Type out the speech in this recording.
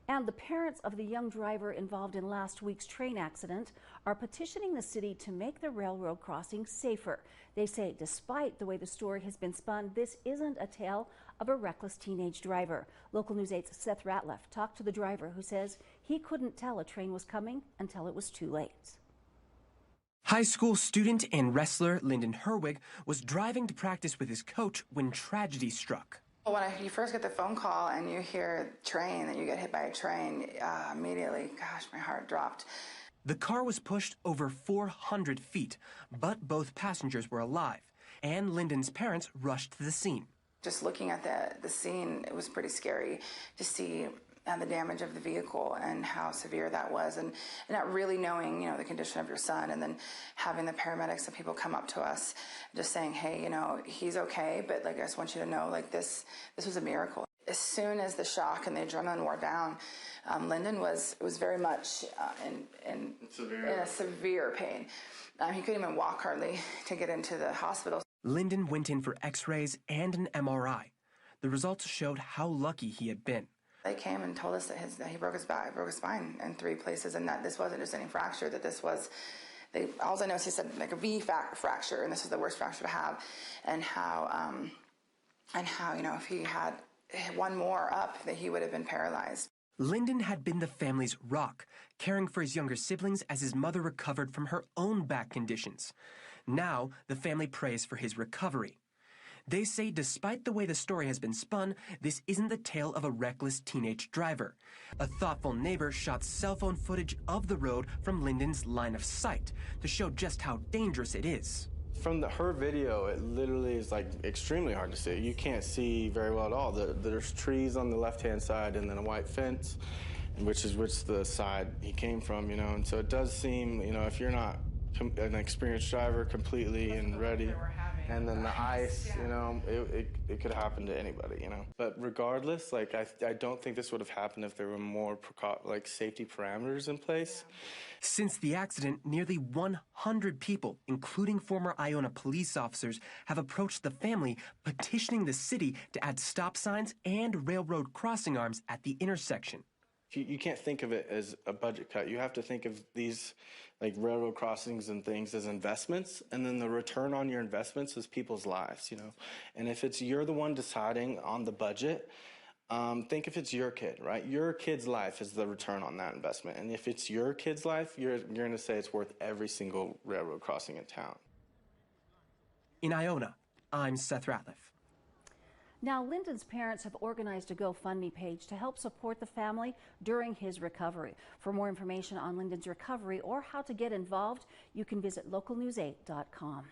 And the parents of the young driver involved in last week's train accident are petitioning the city to make the railroad crossing safer. They say despite the way the story has been spun, this isn't a tale of a reckless teenage driver. Local News 8's Seth Ratliff talked to the driver, who says he couldn't tell a train was coming until it was too late. High school student and wrestler Lyndon Herwig was driving to practice with his coach when tragedy struck. When you first get the phone call and you hear train, that you get hit by a train, immediately, gosh, my heart dropped. The car was pushed over 400 feet, but both passengers were alive, and Lyndon's parents rushed to the scene. Just looking at the scene, it was pretty scary to see the damage of the vehicle and how severe that was, and not really knowing, the condition of your son, and then having the paramedics and people come up to us just saying, hey, he's okay, but I just want you to know, this was a miracle. As soon as the shock and the adrenaline wore down, Lyndon was very much in a severe pain. He couldn't even walk hardly to get into the hospital. Lyndon went in for x-rays and an MRI. The results showed how lucky he had been. They came and told us that he broke his spine in 3 places, and that this wasn't just any fracture, that this was, all I know is he said a V fracture, and this is the worst fracture to have, and how, if he had one more up, that he would have been paralyzed. Lyndon had been the family's rock, caring for his younger siblings as his mother recovered from her own back conditions. Now, the family prays for his recovery. They say despite the way the story has been spun, this isn't the tale of a reckless teenage driver. A thoughtful neighbor shot cell phone footage of the road from Lyndon's line of sight to show just how dangerous it is. From her video, it literally is extremely hard to see. You can't see very well at all. There's trees on the left-hand side and then a white fence, which is the side he came from, and so it does seem, if you're not an experienced driver completely and ready, and then the ice, it could happen to anybody, But regardless, I don't think this would have happened if there were more safety parameters in place. Since the accident, nearly 100 people, including former Iona police officers, have approached the family, petitioning the city to add stop signs and railroad crossing arms at the intersection. You can't think of it as a budget cut. You have to think of these railroad crossings and things as investments, and then the return on your investments is people's lives, And if you're the one deciding on the budget, think if it's your kid, right? Your kid's life is the return on that investment. And if it's your kid's life, you're going to say it's worth every single railroad crossing in town. In Iona, I'm Seth Ratliff. Now, Lyndon's parents have organized a GoFundMe page to help support the family during his recovery. For more information on Lyndon's recovery or how to get involved, you can visit localnews8.com.